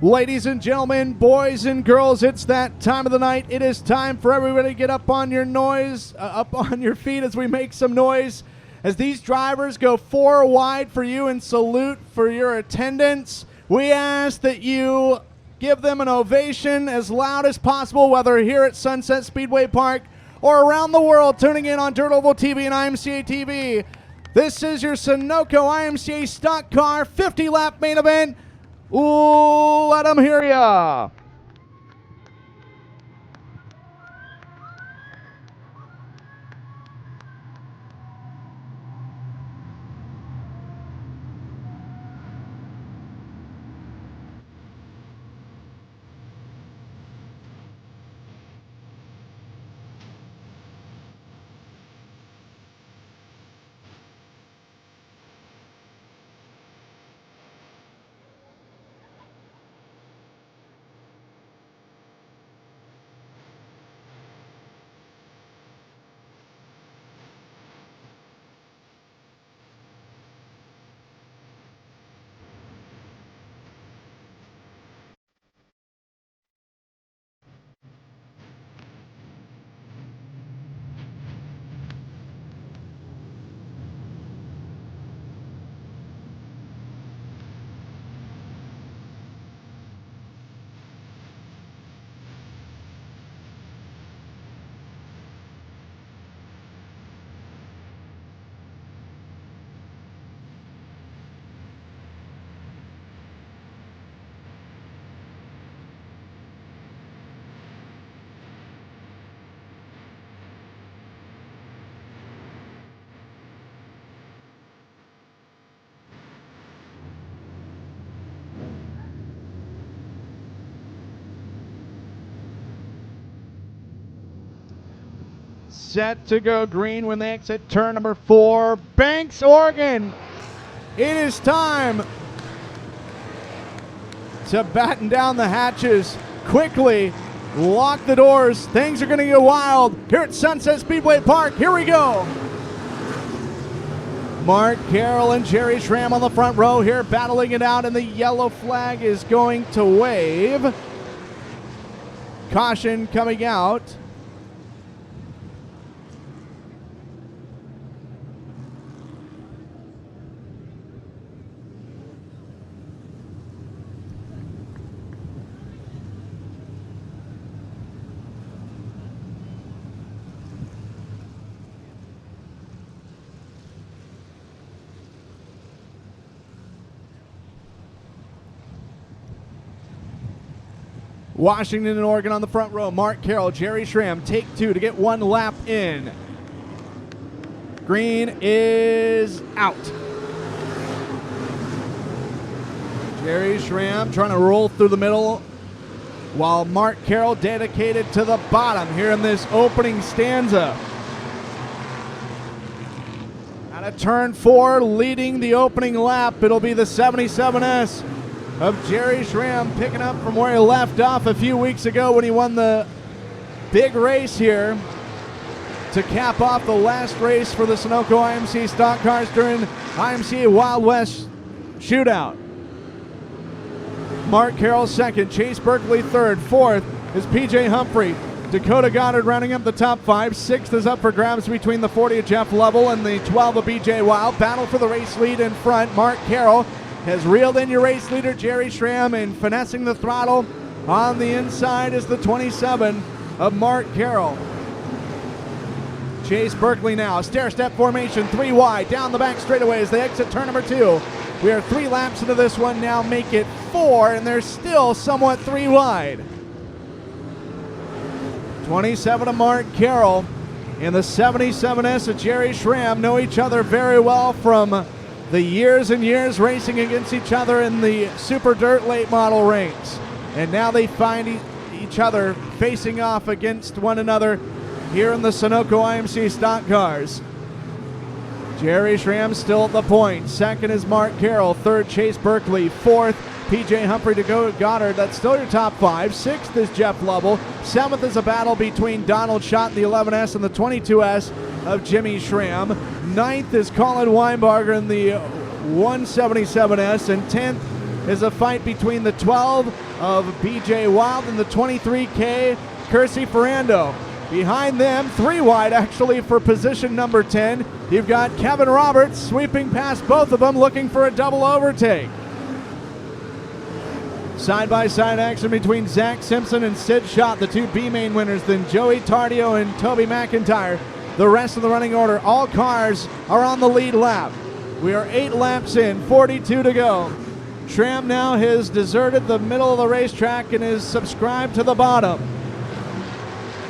Ladies and gentlemen, boys and girls, it's that time of the night. It is time for everybody to get up on your feet as we make some noise. As these drivers go 4 wide for you and salute for your attendance, we ask that you give them an ovation as loud as possible, whether here at Sunset Speedway Park or around the world tuning in on Dirt Oval TV and IMCA TV. This is your Sunoco IMCA Stock Car 50-lap main event. Ooh, let them hear ya. Set to go green when they exit turn number 4, Banks, Oregon. It is time to batten down the hatches quickly, lock the doors. Things are going to get wild here at Sunset Speedway Park. Here we go. Mark Carroll and Jerry Schramm on the front row here battling it out, and the yellow flag is going to wave. Caution coming out. Washington and Oregon on the front row. Mark Carroll, Jerry Schramm, take 2 to get 1 lap in. Green is out. Jerry Schramm trying to roll through the middle, while Mark Carroll dedicated to the bottom here in this opening stanza. Out of turn 4, leading the opening lap, it'll be the 77S of Jerry Schramm, picking up from where he left off a few weeks ago when he won the big race here to cap off the last race for the Sunoco IMCA Stock Cars during IMCA Wild West Shootout. Mark Carroll second, Chase Berkeley third, fourth is PJ Humphrey. Dakota Goddard rounding up the top 5. 6th is up for grabs between the 40 of Jeff Lovell and the 12 of BJ Wild. Battle for the race lead in front. Mark Carroll has reeled in your race leader, Jerry Schramm, and finessing the throttle on the inside is the 27 of Mark Carroll. Chase Berkeley now, stair-step formation, 3 wide, down the back straightaway as they exit turn number 2. We are 3 laps into this one now, make it 4, and they're still somewhat 3 wide. 27 of Mark Carroll and the 77S of Jerry Schramm know each other very well from the years and years racing against each other in the Super Dirt late model ranks. And now they find each other facing off against one another here in the Sunoco IMCA Stock Cars. Jerry Schramm still at the point. Second is Mark Carroll. Third, Chase Berkeley. Fourth, PJ Humphrey to go Goddard. That's still your top 5. 6th is Jeff Lovell. 7th is a battle between Donald Schott, the 11S, and the 22S of Jimmy Schramm. 9th is Colin Weinbarger in the 177S, and 10th is a fight between the 12 of BJ Wild and the 23K Kersey Ferrando. Behind them, 3 wide actually for position number 10, you've got Kevin Roberts sweeping past both of them looking for a double overtake. Side-by-side action between Zach Simpson and Sid Schott, the 2 B-main winners, then Joey Tardio and Toby McIntyre. The rest of the running order, all cars are on the lead lap. We are 8 laps in, 42 to go. Schramm now has deserted the middle of the racetrack and is subscribed to the bottom.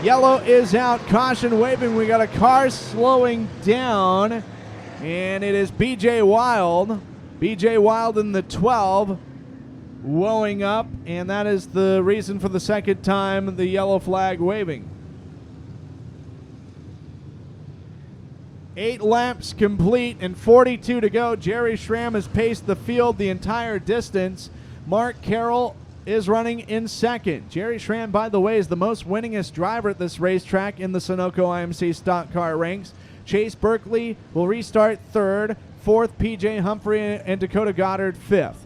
Yellow is out, caution waving. We got a car slowing down, and it is BJ Wild. BJ Wild in the 12, woeing up, and that is the reason for the second time the yellow flag waving. 8 laps complete and 42 to go. Jerry Schramm has paced the field the entire distance. Mark Carroll is running in second. Jerry Schramm, by the way, is the most winningest driver at this racetrack in the Sunoco IMC stock car ranks. Chase Berkeley will restart third. Fourth, PJ Humphrey and Dakota Goddard fifth.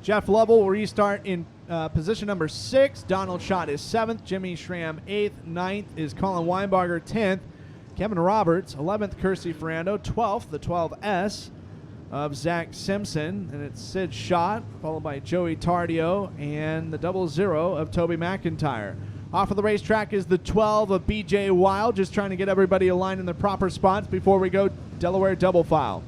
Jeff Lovell will restart in position number 6. Donald Schott is 7th. Jimmy Schramm 8th. 9th is Colin Weinbarger 10th. Kevin Roberts 11th. Kersey Ferrando 12th. The 12S of Zach Simpson. And it's Sid Schott, followed by Joey Tardio and the 00 of Toby McIntyre. Off of the racetrack is the 12 of BJ Wild, just trying to get everybody aligned in their proper spots before we go Delaware double file.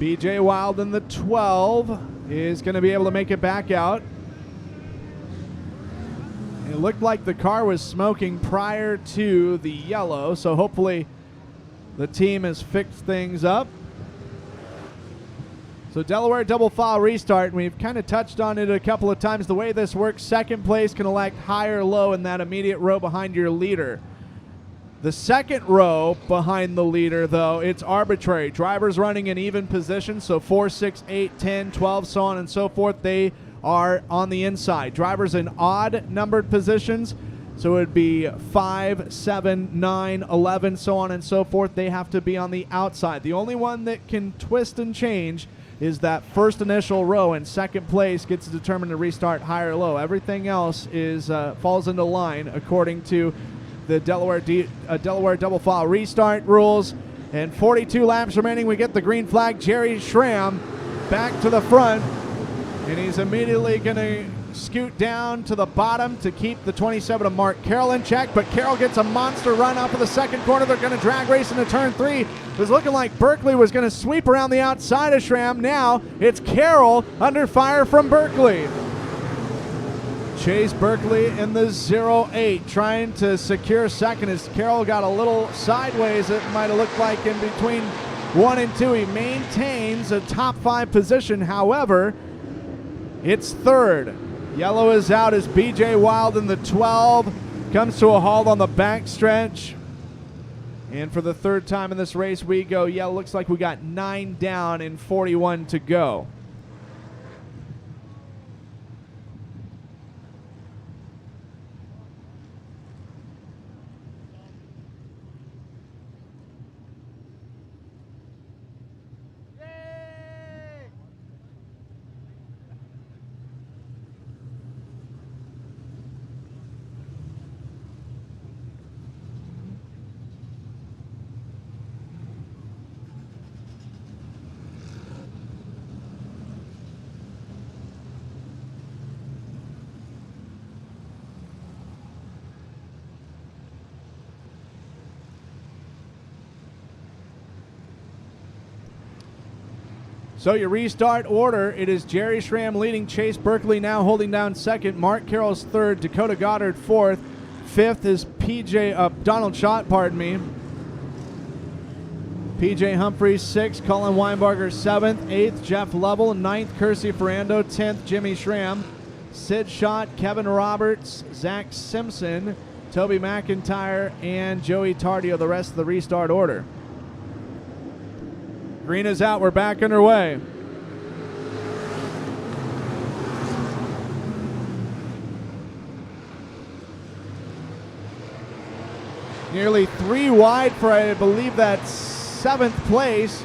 BJ Wild in the 12 is going to be able to make it back out. It looked like the car was smoking prior to the yellow, so hopefully the team has fixed things up. So Delaware double file restart, and we've kind of touched on it a couple of times. The way this works, second place can elect high or low in that immediate row behind your leader. The second row behind the leader, though, it's arbitrary. Drivers running in even positions, so 4, 6, 8, 10, 12, so on and so forth, they are on the inside. Drivers in odd numbered positions, so it would be 5, 7, 9, 11, so on and so forth, they have to be on the outside. The only one that can twist and change is that first initial row, and second place gets determined to restart high or low. Everything else is falls into line according to the Delaware double file restart rules. And 42 laps remaining, we get the green flag. Jerry Schramm back to the front, and he's immediately going to scoot down to the bottom to keep the 27 of Mark Carroll in check, but Carroll gets a monster run up in the second corner. They're going to drag race into turn 3. It was looking like Berkeley was going to sweep around the outside of Schramm. Now it's Carroll under fire from Berkeley. Chase Berkeley in the 08 trying to secure second as Carroll got a little sideways. It might have looked like in between 1 and 2. He maintains a top 5 position. However, it's third. Yellow is out as BJ Wild in the 12 comes to a halt on the back stretch. And for the third time in this race, we go yellow. Looks like we got 9 down and 41 to go. So your restart order, it is Jerry Schramm leading, Chase Berkeley now holding down second, Mark Carroll's third, Dakota Goddard fourth, fifth is Donald Schott, PJ Humphreys sixth, Colin Weinbarger seventh, eighth Jeff Lovell, ninth Kersey Ferrando, 10th Jimmy Schramm, Sid Schott, Kevin Roberts, Zach Simpson, Toby McIntyre, and Joey Tardio, the rest of the restart order. Green is out. We're back underway. Nearly 3 wide for, I believe, that's 7th place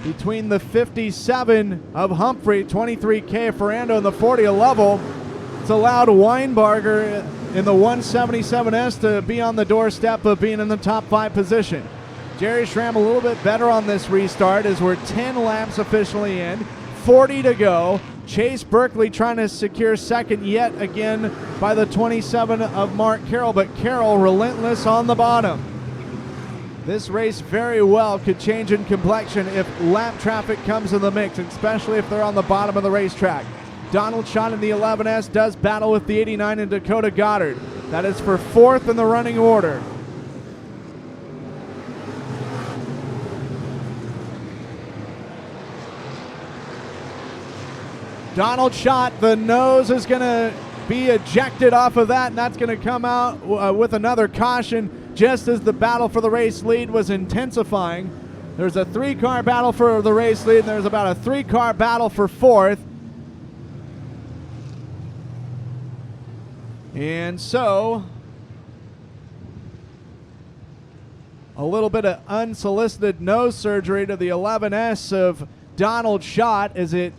between the 57 of Humphrey, 23K of Ferrando, and the 40 of Lovell. It's allowed Weinbarger in the 177S to be on the doorstep of being in the top 5 position. Jerry Schramm a little bit better on this restart as we're 10 laps officially in, 40 to go. Chase Berkeley trying to secure second yet again by the 27 of Mark Carroll, but Carroll relentless on the bottom. This race very well could change in complexion if lap traffic comes in the mix, especially if they're on the bottom of the racetrack. Donald Schott in the 11S does battle with the 89 in Dakota Goddard. That is for 4th in the running order. Donald Schott, the nose is going to be ejected off of that, and that's going to come out with another caution just as the battle for the race lead was intensifying. There's a 3-car battle for the race lead, and there's about a 3-car battle for 4th. And so, a little bit of unsolicited nose surgery to the 11S of Donald Schott as it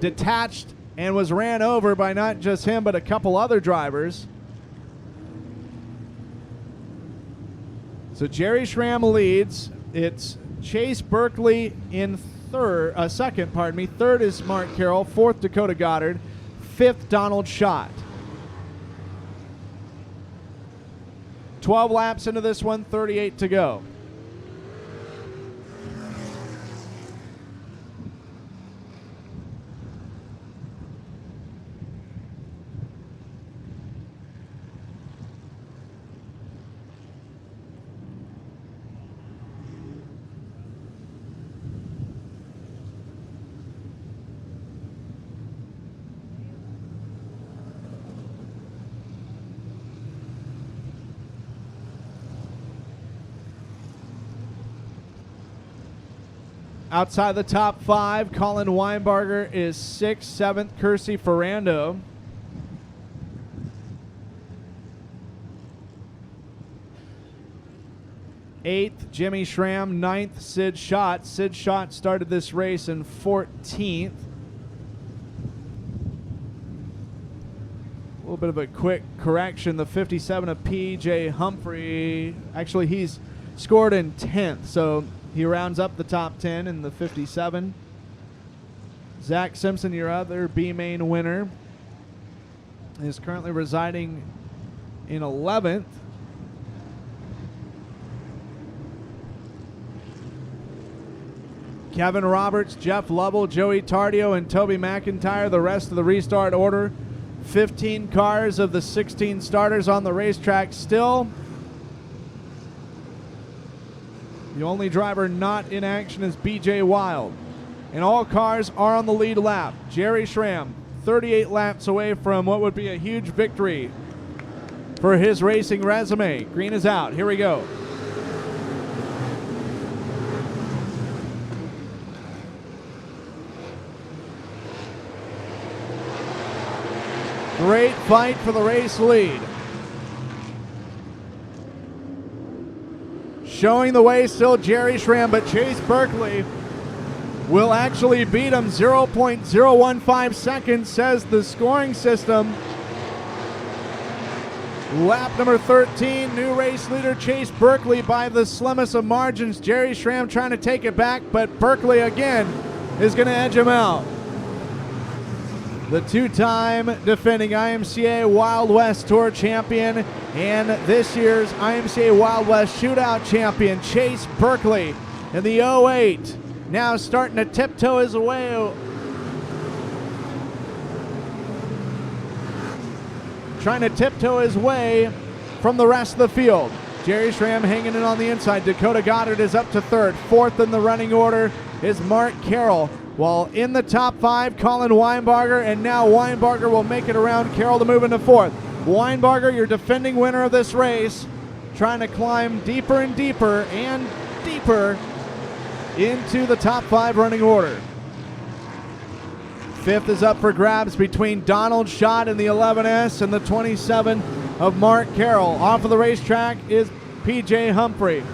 detached and was ran over by not just him but a couple other drivers. So Jerry Schramm leads. It's Chase Berkeley in second. Third is Mark Carroll. 4th Dakota Goddard. 5th Donald Schott. 12 laps into this one, 38 to go. Outside the top 5, Colin Weinbarger is 6th, 7th, Kersey Ferrando. Eighth, Jimmy Schramm. 9th, Sid Schott. Sid Schott started this race in 14th. A little bit of a quick correction. The 57 of P.J. Humphrey, actually he's scored in 10th, so he rounds up the top 10 in the 57. Zach Simpson, your other B-main winner, is currently residing in 11th. Kevin Roberts, Jeff Lovell, Joey Tardio, and Toby McIntyre, the rest of the restart order. 15 cars of the 16 starters on the racetrack still. The only driver not in action is BJ Wild. And all cars are on the lead lap. Jerry Schramm, 38 laps away from what would be a huge victory for his racing resume. Green is out. Here we go. Great fight for the race lead. Showing the way still Jerry Schramm, but Chase Berkeley will actually beat him. 0.015 seconds, says the scoring system. Lap number 13, new race leader Chase Berkeley by the slimmest of margins. Jerry Schramm trying to take it back, but Berkeley again is going to edge him out. The two-time defending IMCA Wild West Tour champion and this year's IMCA Wild West Shootout champion Chase Berkeley in the 08 now starting to tiptoe his way. Trying to tiptoe his way from the rest of the field. Jerry Schramm hanging in on the inside. Dakota Goddard is up to third. Fourth in the running order is Mark Carroll. While in the top five, Colin Weinbarger, and now Weinbarger will make it around Carroll to move into fourth. Weinbarger, your defending winner of this race, trying to climb deeper and deeper and deeper into the top five running order. Fifth is up for grabs between Donald Schott in the 11S and the 27 of Mark Carroll. Off of the racetrack is PJ Humphrey.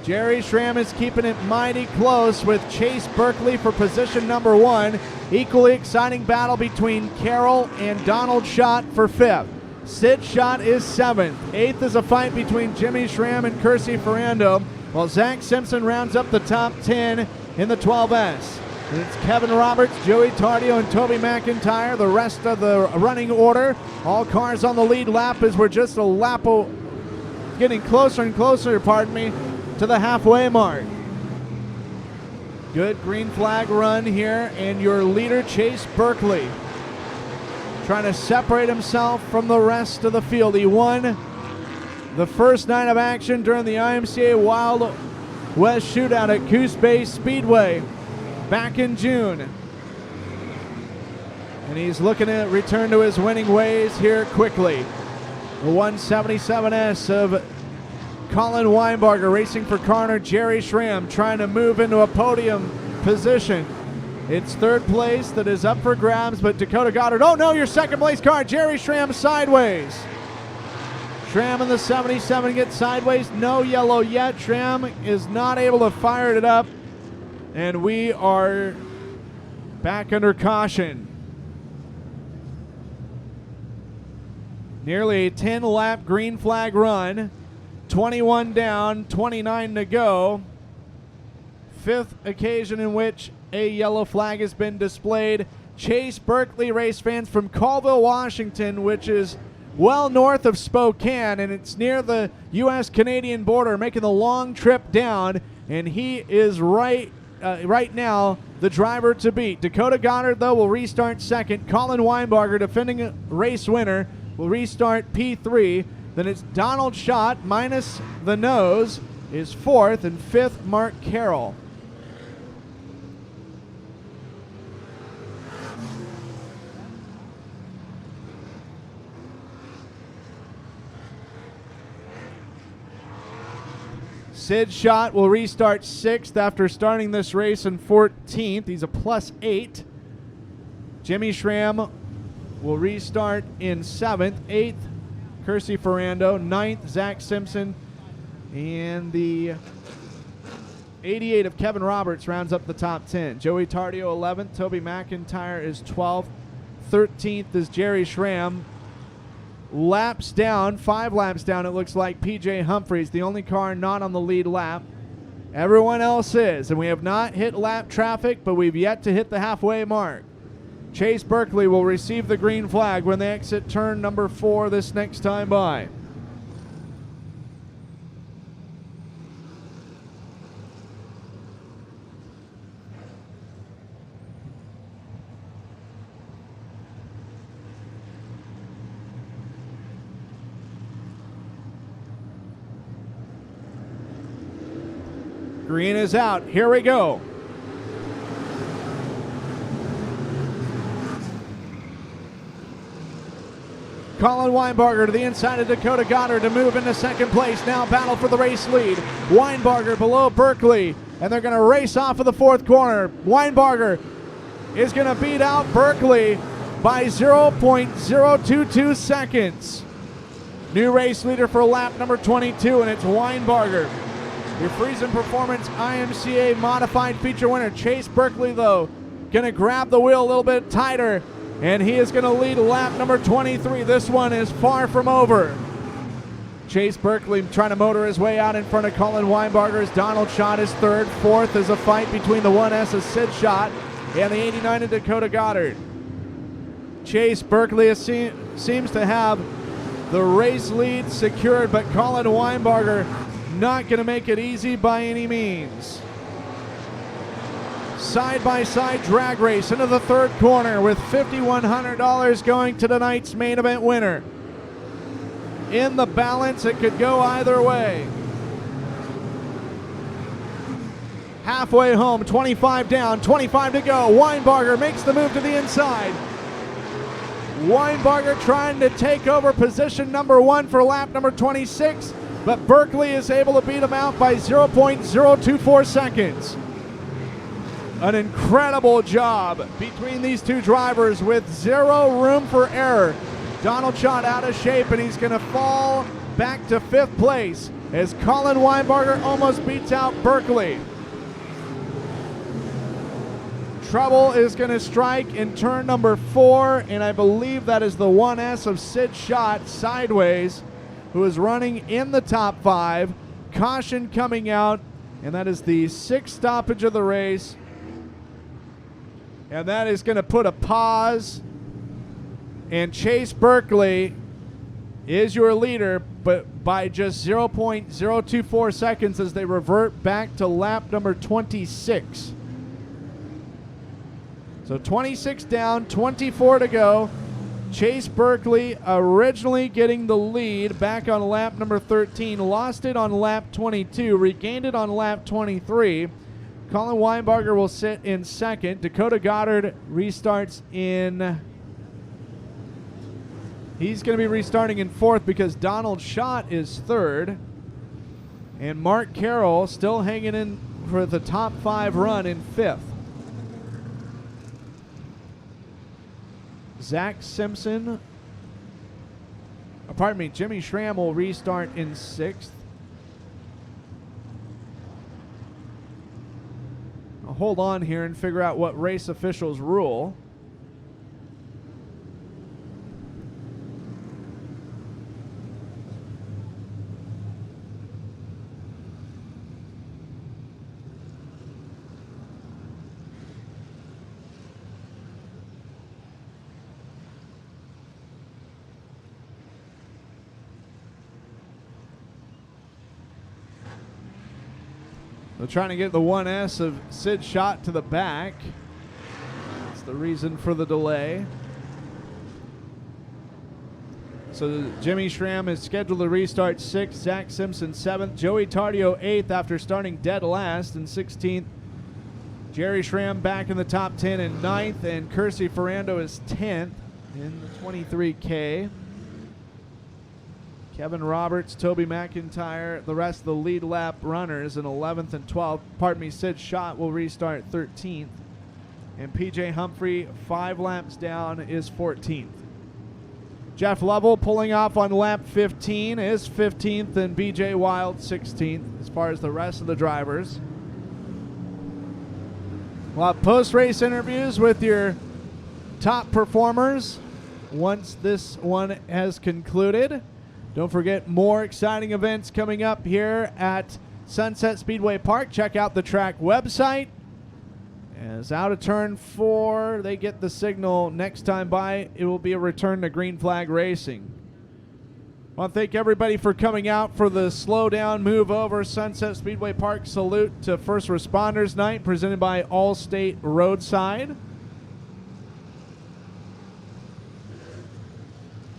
Jerry Schramm is keeping it mighty close with Chase Berkeley for position number one. Equally exciting battle between Carroll and Donald Schott for fifth. Sid Schott is seventh. Eighth is a fight between Jimmy Schramm and Kersey Ferrando, while Zach Simpson rounds up the top 10 in the 12S. And it's Kevin Roberts, Joey Tardio, and Toby McIntyre, the rest of the running order. All cars on the lead lap as we're just a lap getting closer and closer, to the halfway mark. Good green flag run here, and your leader, Chase Berkeley, trying to separate himself from the rest of the field. He won the first night of action during the IMCA Wild West Shootout at Coos Bay Speedway back in June. And he's looking to return to his winning ways here quickly. The 177S of Colin Weinbarger racing for Connor. Jerry Schramm trying to move into a podium position. It's third place that is up for grabs, but Dakota Goddard, oh no, your second place car, Jerry Schramm sideways. Schramm in the 77 gets sideways, no yellow yet. Schramm is not able to fire it up, and we are back under caution. Nearly a 10-lap green flag run. 21 down, 29 to go. Fifth occasion in which a yellow flag has been displayed. Chase Berkeley, race fans, from Colville, Washington, which is well north of Spokane, and it's near the U.S.-Canadian border, making the long trip down, and he is right now the driver to beat. Dakota Goddard, though, will restart second. Colin Weinbarger, defending race winner, will restart P3. Then it's Donald Schott, minus the nose, is fourth, and fifth, Mark Carroll. Sid Schott will restart sixth after starting this race in 14th. He's a +8. Jimmy Schramm will restart in seventh. Eighth, Kersey Ferrando. Ninth, Zach Simpson. And the 88 of Kevin Roberts rounds up the top 10. Joey Tardio 11th. Toby McIntyre is 12th. 13th is Jerry Schramm. Laps down, 5 laps down, it looks like PJ Humphreys, the only car not on the lead lap. Everyone else is, and we have not hit lap traffic, but we've yet to hit the halfway mark. Chase Berkeley will receive the green flag when they exit turn number 4 this next time by. Green is out. Here we go. Colin Weinbarger to the inside of Dakota Goddard to move into second place. Now battle for the race lead. Weinbarger below Berkeley, and they're going to race off of the fourth corner. Weinbarger is going to beat out Berkeley by 0.022 seconds. New race leader for lap number 22, and it's Weinbarger. Your Friesen Performance IMCA modified feature winner. Chase Berkeley, though, going to grab the wheel a little bit tighter, and he is going to lead lap number 23. This one is far from over. Chase Berkeley trying to motor his way out in front of Colin Weinbarger as Donald Schott is third. Fourth is a fight between the 1S of Sid Schott and the 89 of Dakota Goddard. Chase Berkeley seems to have the race lead secured, but Colin Weinbarger not going to make it easy by any means. side-by-side drag race into the third corner with $5,100 going to tonight's main event winner. In the balance, it could go either way. Halfway home, 25 down, 25 to go. Weinbarger makes the move to the inside. Weinbarger trying to take over position number 1 for lap number 26, but Berkeley is able to beat him out by 0.024 seconds. An incredible job between these two drivers with zero room for error. Donald Schott out of shape, and he's going to fall back to 5th place as Colin Weinbarger almost beats out Berkeley. Trouble is going to strike in turn number 4, and I believe that is the 1S of Sid Schott sideways, who is running in the top 5. Caution coming out, and that is the 6th stoppage of the race. And that is going to put a pause. And Chase Berkeley is your leader, but by just 0.024 seconds as they revert back to lap number 26. So 26 down, 24 to go. Chase Berkeley originally getting the lead back on lap number 13, lost it on lap 22, regained it on lap 23. Colin Weinbarger will sit in second. Dakota Goddard restarts in... He's going to be restarting in 4th because Donald Schott is 3rd. And Mark Carroll still hanging in for the top 5 run in 5th. Zach Simpson, Jimmy Schramm will restart in 6th. I'll hold on here and figure out what race officials rule. They're trying to get the 1S of Sid Schott to the back. That's the reason for the delay. So Jimmy Schramm is scheduled to restart 6th, Zach Simpson 7th, Joey Tardio 8th after starting dead last in 16th. Jerry Schramm back in the top 10 in 9th, and Kersey Ferrando is 10th in the 23K. Kevin Roberts, Toby McIntyre, the rest of the lead lap runners in 11th and 12th. Sid Schott will restart 13th. And PJ Humphrey, 5 laps down, is 14th. Jeff Lovell pulling off on lap 15 is 15th, and BJ Wild 16th as far as the rest of the drivers. We'll have post-race interviews with your top performers once this one has concluded. Don't forget, more exciting events coming up here at Sunset Speedway Park. Check out the track website. As out of turn 4, they get the signal next time by. It will be a return to green flag racing. I want to thank everybody for coming out for the slow down, move over Sunset Speedway Park salute to First Responders Night presented by Allstate Roadside.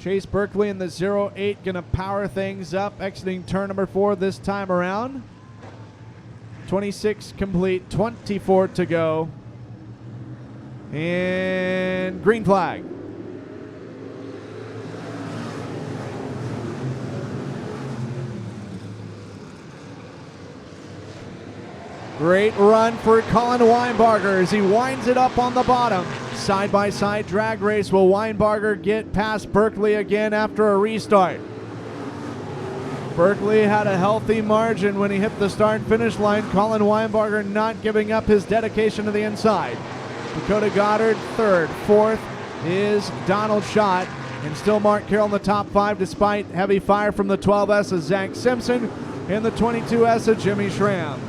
Chase Berkeley in the 08 going to power things up, exiting turn number 4 this time around. 26 complete, 24 to go. And green flag. Great run for Colin Weinbarger as he winds it up on the bottom. Side-by-side drag race. Will Weinbarger get past Berkeley again after a restart? Berkeley had a healthy margin when he hit the start and finish line. Colin Weinbarger not giving up his dedication to the inside. Dakota Goddard 3rd. 4th is Donald Schott. And still Mark Carroll in the top 5 despite heavy fire from the 12S of Zach Simpson and the 22S of Jimmy Schramm.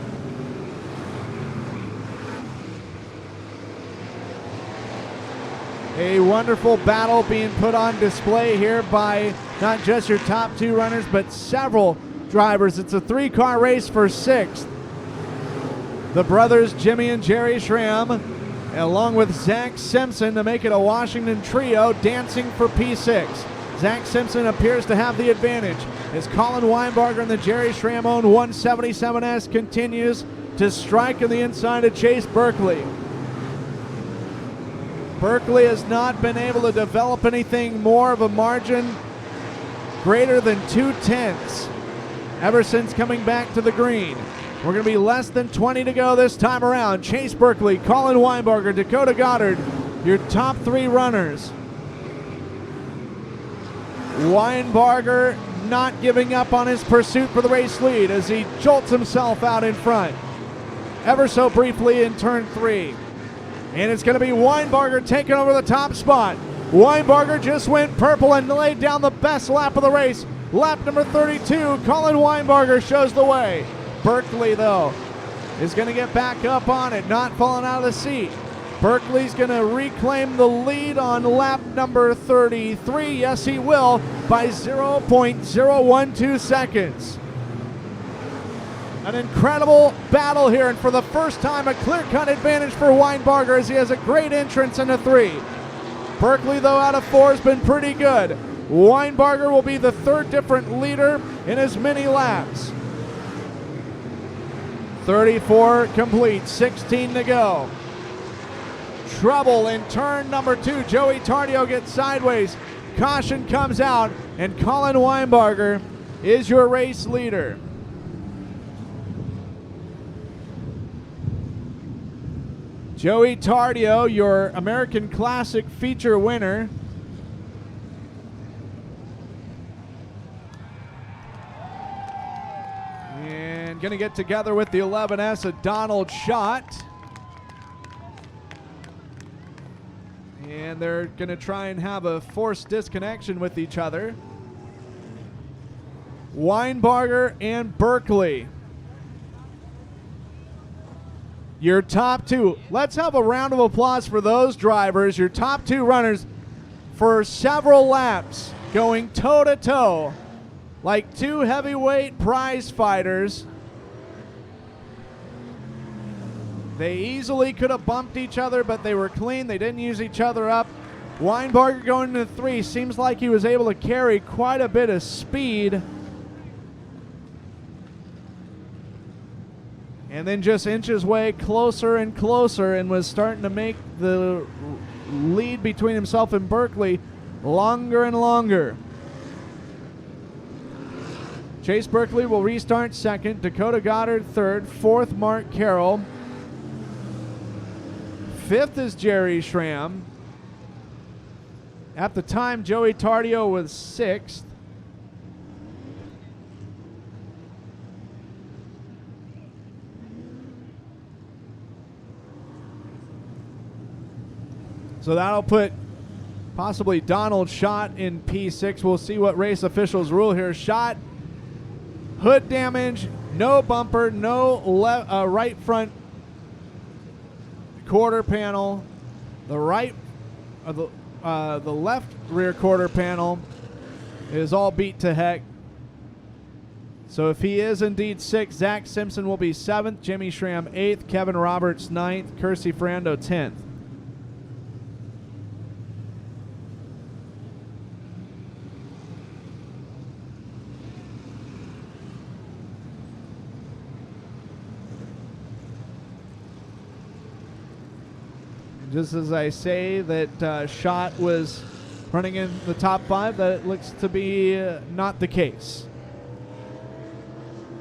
A wonderful battle being put on display here by not just your top 2 runners, but several drivers. It's a 3-car race for 6th. the brothers Jimmy and Jerry Schramm, along with Zach Simpson, to make it a Washington trio dancing for P6. Zach Simpson appears to have the advantage as Colin Weinbarger and the Jerry Schramm-owned 177S continues to strike in the inside of Chase Berkeley. Berkeley has not been able to develop anything more of a margin greater than 2/10 ever since coming back to the green. We're going to be less than 20 to go this time around. Chase Berkeley, Colin Weinbarger, Dakota Goddard, your top three runners. Weinbarger not giving up on his pursuit for the race lead as he jolts himself out in front ever so briefly in turn 3. And it's going to be Weinbarger taking over the top spot. Weinbarger just went purple and laid down the best lap of the race. Lap number 32, Colin Weinbarger shows the way. Berkeley, though, is going to get back up on it, not falling out of the seat. Berkeley's going to reclaim the lead on lap number 33. Yes, he will, by 0.012 seconds. An incredible battle here, and for the first time, a clear-cut advantage for Weinbarger as he has a great entrance into 3. Berkeley, though, out of 4 has been pretty good. Weinbarger will be the third different leader in as many laps. 34 complete, 16 to go. Trouble in turn number 2. Joey Tardio gets sideways. Caution comes out, and Colin Weinbarger is your race leader. Joey Tardio, your American Classic feature winner. And going to get together with the 11S of Donald Schott. And they're going to try and have a forced disconnection with each other. Weinbarger and Berkeley, your top two. Let's have a round of applause for those drivers, your top two runners, for several laps going toe-to-toe like two heavyweight prize fighters. They easily could have bumped each other, but they were clean. They didn't use each other up. Weinbarger going into 3 seems like he was able to carry quite a bit of speed. And then just inch his way closer and closer and was starting to make the lead between himself and Berkeley longer and longer. Chase Berkeley will restart second. Dakota Goddard third. Fourth, Mark Carroll. Fifth is Jerry Schramm. At the time, Joey Tardio was sixth. So that'll put possibly Donald Schott in P6. We'll see what race officials rule here. Schott, hood damage, no bumper, no right front quarter panel. The left rear quarter panel is all beat to heck. So if he is indeed 6th, Zach Simpson will be 7th, Jimmy Schramm 8th, Kevin Roberts 9th, Kersey Ferrando 10th. Just as I say that Schott was running in the top 5, that looks to be not the case.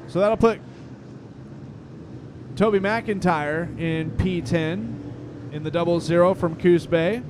So that'll put Toby McIntyre in P10 in the 00 from Coos Bay.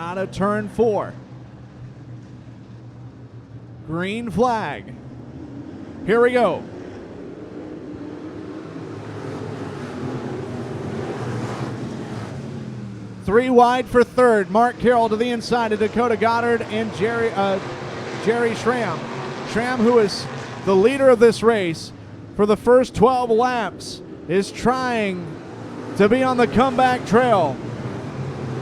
out of turn 4. Green flag. Here we go. Three wide for third. Mark Carroll to the inside of Dakota Goddard and Jerry Schramm. Schramm, who is the leader of this race for the first 12 laps, is trying to be on the comeback trail.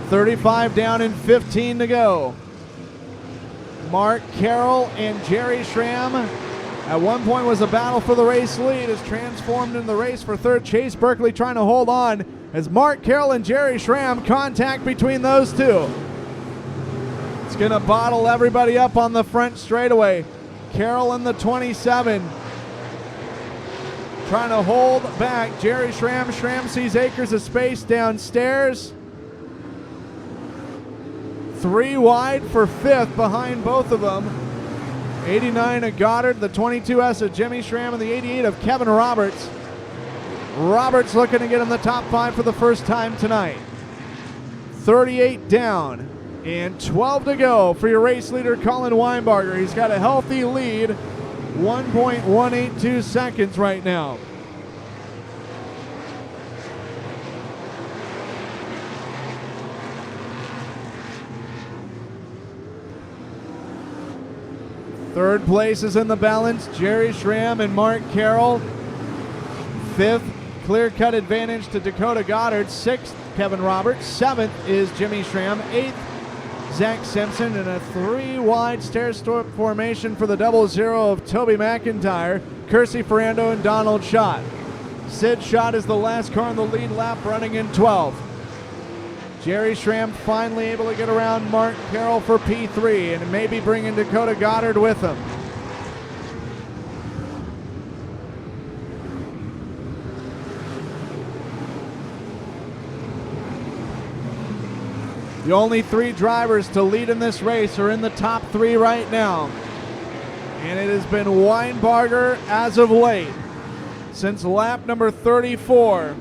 35 down and 15 to go. Mark Carroll and Jerry Schramm at one point was a battle for the race lead, is transformed in the race for third. Chase Berkeley trying to hold on as Mark Carroll and Jerry Schramm, contact between those two. It's going to bottle everybody up on the front straightaway. Carroll in the 27 trying to hold back Jerry Schramm. Schramm sees acres of space downstairs. 3 wide for 5th behind both of them. 89 of Goddard, the 22S of Jimmy Schramm, and the 88 of Kevin Roberts. Roberts looking to get in the top 5 for the first time tonight. 38 down and 12 to go for your race leader, Colin Weinbarger. He's got a healthy lead, 1.182 seconds right now. Third place is in the balance, Jerry Schramm and Mark Carroll. 5th, clear-cut advantage to Dakota Goddard. 6th, Kevin Roberts. 7th is Jimmy Schramm. 8th, Zach Simpson. And a 3-wide stair-step formation for the 00 of Toby McIntyre, Kersey Ferrando, and Donald Schott. Sid Schott is the last car in the lead lap, running in 12th. Jerry Schramm finally able to get around Mark Carroll for P3 and maybe bringing Dakota Goddard with him. The only 3 drivers to lead in this race are in the top 3 right now. And it has been Weinbarger as of late, since lap number 34.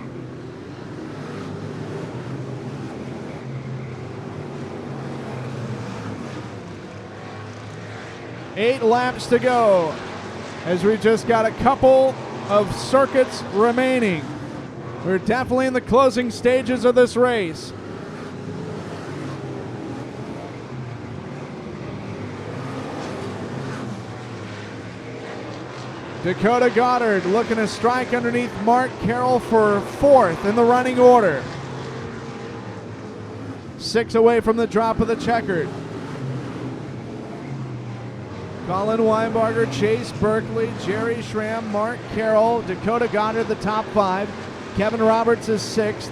Eight laps to go as we just got a couple of circuits remaining. We're definitely in the closing stages of this race. Dakota Goddard looking to strike underneath Mark Carroll for 4th in the running order. 6 away from the drop of the checkered. Colin Weinbarger, Chase Berkeley, Jerry Schramm, Mark Carroll, Dakota Goddard, the top 5. Kevin Roberts is 6th.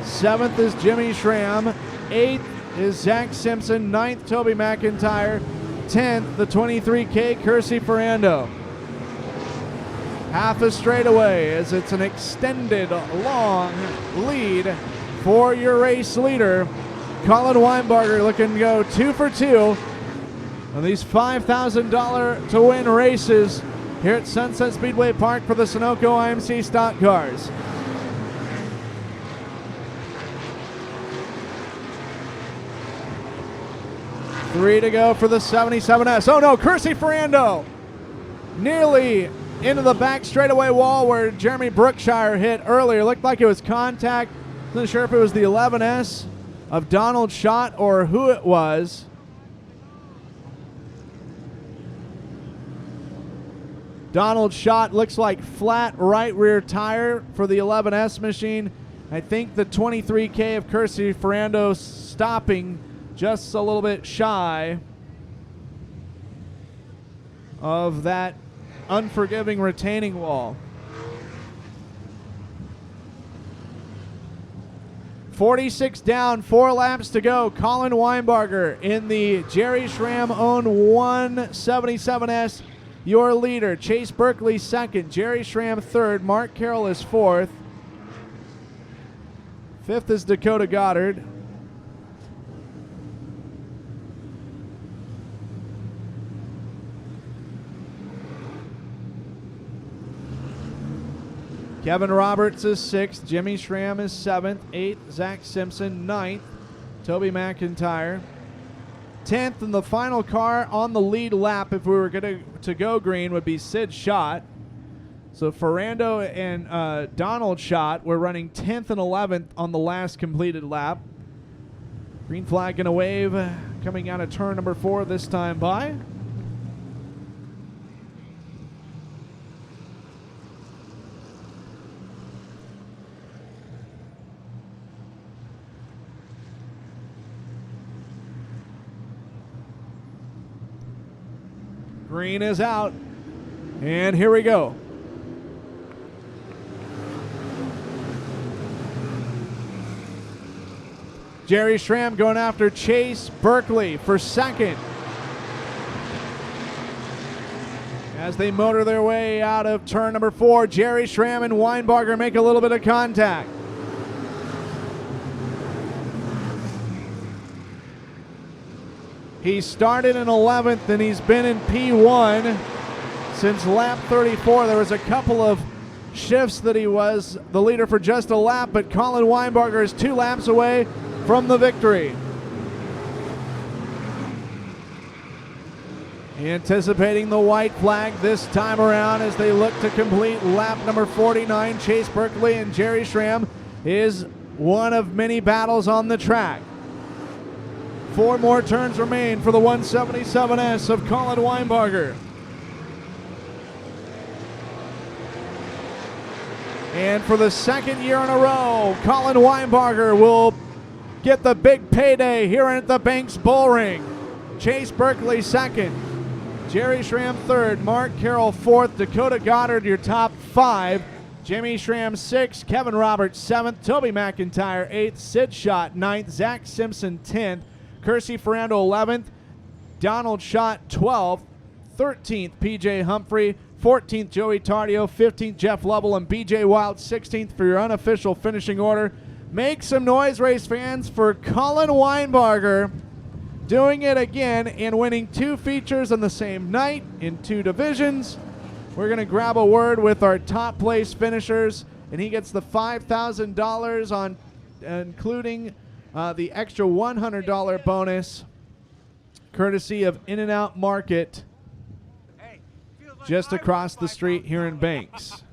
7th is Jimmy Schramm. 8th is Zach Simpson. 9th, Toby McIntyre. 10th, the 23K, Kersey Ferrando. Half a straightaway as it's an extended, long lead for your race leader. Colin Weinbarger looking to go 2 for 2 on these $5,000 to win races here at Sunset Speedway Park for the Sunoco IMCA Stock Cars. Three to go for the 77S. Oh no, Kersey Ferrando nearly into the back straightaway wall where Jeremy Brookshire hit earlier. Looked like it was contact. Wasn't sure if it was the 11S of Donald Schott or who it was. Donald Schott looks like flat right rear tire for the 11S machine. I think the 23K of Kersey Ferrando stopping just a little bit shy of that unforgiving retaining wall. 46 down, 4 laps to go. Colin Weinbarger in the Jerry Schramm owned 177S. Your leader, Chase Berkeley 2nd, Jerry Schramm 3rd, Mark Carroll is 4th. 5th is Dakota Goddard. Kevin Roberts is 6th, Jimmy Schramm is 7th, 8th, Zach Simpson 9th, Toby McIntyre. 10th, and the final car on the lead lap, if we were going to go green, would be Sid Schott. So Ferrando and Donald Schott were running 10th and 11th on the last completed lap. Green flag going to wave coming out of turn number 4 this time by. Green is out, and here we go. Jerry Schramm going after Chase Berkeley for second. As they motor their way out of turn number 4, Jerry Schramm and Weinbarger make a little bit of contact. He started in 11th, and he's been in P1 since lap 34. There was a couple of shifts that he was the leader for just a lap, but Colin Weinbarger is 2 laps away from the victory. Anticipating the white flag this time around as they look to complete lap number 49. Chase Berkeley and Jerry Schramm is one of many battles on the track. 4 more turns remain for the 177S of Colin Weinbarger. And for the second year in a row, Colin Weinbarger will get the big payday here at the Banks Bull Ring. Chase Berkeley second, Jerry Schramm third, Mark Carroll fourth, Dakota Goddard your top 5, Jimmy Schramm 6th, Kevin Roberts 7th, Toby McIntyre 8th, Sid Schott 9th, Zach Simpson 10th, Kersey Ferrando 11th, Donald Schott 12th, 13th PJ Humphrey, 14th Joey Tardio, 15th Jeff Lovell, and BJ Wild 16th for your unofficial finishing order. Make some noise, race fans, for Colin Weinbarger doing it again and winning 2 features on the same night in 2 divisions. We're going to grab a word with our top place finishers, and he gets the $5,000 on including the extra $100 bonus, courtesy of In-N-Out Market, just across the street here in Banks.